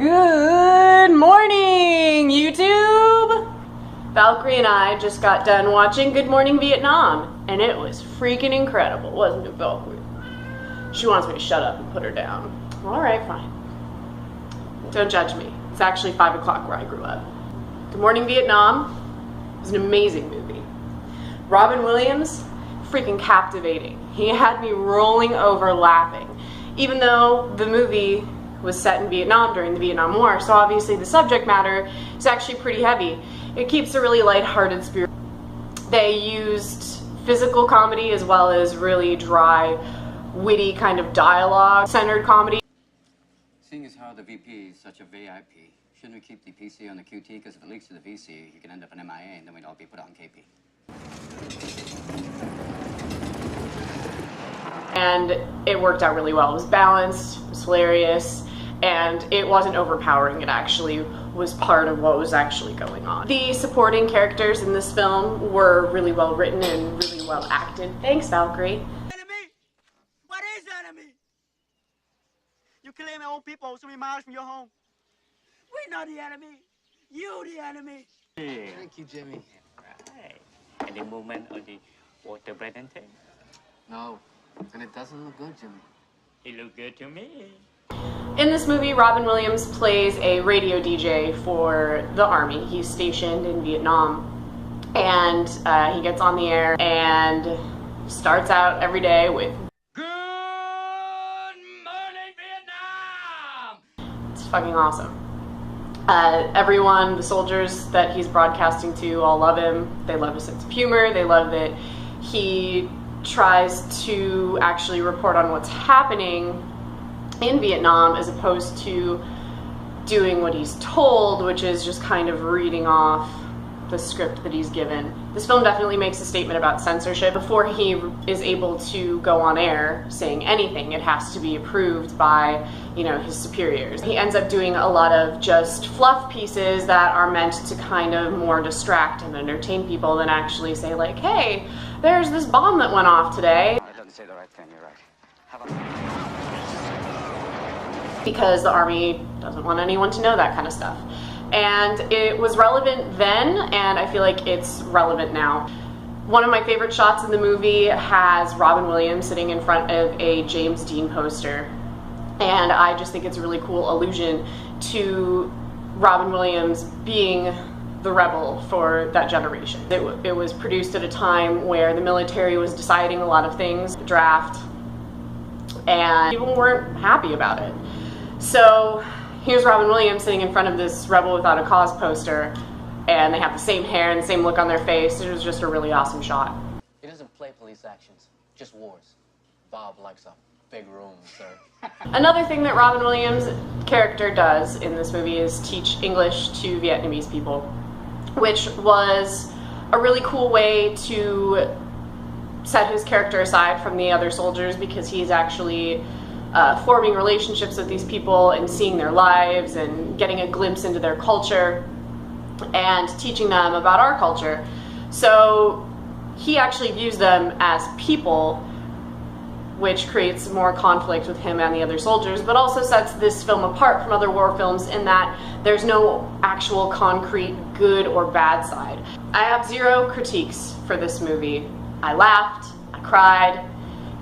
Good morning, YouTube! Valkyrie and I just got done watching Good Morning Vietnam, and it was freaking incredible, wasn't it, Valkyrie? She wants me to shut up and put her down. Alright, fine. Don't judge me. It's actually 5 o'clock where I grew up. Good Morning Vietnam was an amazing movie. Robin Williams, freaking captivating. He had me rolling over laughing, even though the movie was set in Vietnam during the Vietnam War, so obviously the subject matter is actually pretty heavy. It keeps a really lighthearted spirit. They used physical comedy as well as really dry, witty kind of dialogue-centered comedy. Seeing as how the VP is such a VIP, shouldn't we keep the PC on the QT? Because if it leaks to the VC, you can end up an MIA and then we'd all be put on KP. And it worked out really well. It was balanced, it was hilarious, and it wasn't overpowering. It actually was part of what was actually going on. The supporting characters in this film were really well written and really well acted. Thanks, Valkyrie. Enemy? What is enemy? You claim our own people 3 miles from your home. We're not the enemy. You the enemy. Thank you, Jimmy. Right. Any movement on the water breathing thing? No, and it doesn't look good, Jimmy. It look good to me. In this movie, Robin Williams plays a radio DJ for the Army. He's stationed in Vietnam, and he gets on the air and starts out every day with Good morning, Vietnam! It's fucking awesome. Everyone, the soldiers that he's broadcasting to, all love him. They love his sense of humor. They love that he tries to actually report on what's happening in Vietnam as opposed to doing what he's told, which is just kind of reading off the script that he's given. This film definitely makes a statement about censorship. Before he is able to go on air saying anything, it has to be approved by, you know, his superiors. He ends up doing a lot of just fluff pieces that are meant to kind of more distract and entertain people than actually say like, hey, there's this bomb that went off today. It doesn't say the right thing, you're right. How about... Because the Army doesn't want anyone to know that kind of stuff. And it was relevant then, and I feel like it's relevant now. One of my favorite shots in the movie has Robin Williams sitting in front of a James Dean poster. And I just think it's a really cool allusion to Robin Williams being the rebel for that generation. It was produced at a time where the military was deciding a lot of things, the draft, and people weren't happy about it. So here's Robin Williams sitting in front of this Rebel Without a Cause poster, and they have the same hair and the same look on their face. It was just a really awesome shot. He doesn't play police actions, just wars. Bob likes a big room, sir. Another thing that Robin Williams' character does in this movie is teach English to Vietnamese people, which was a really cool way to set his character aside from the other soldiers, because he's actually forming relationships with these people and seeing their lives and getting a glimpse into their culture and teaching them about our culture. So he actually views them as people, which creates more conflict with him and the other soldiers, but also sets this film apart from other war films in that there's no actual concrete good or bad side. I have zero critiques for this movie. I laughed, I cried,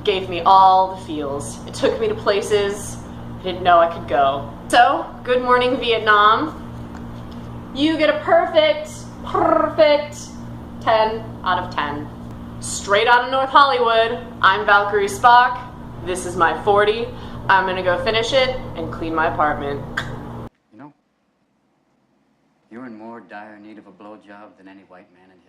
gave me all the feels. It took me to places I didn't know I could go. So, Good Morning Vietnam. You get a perfect 10 out of 10. Straight out of North Hollywood, I'm Valkyrie Spock. This is my 40. I'm gonna go finish it and clean my apartment. You know, you're in more dire need of a blowjob than any white man in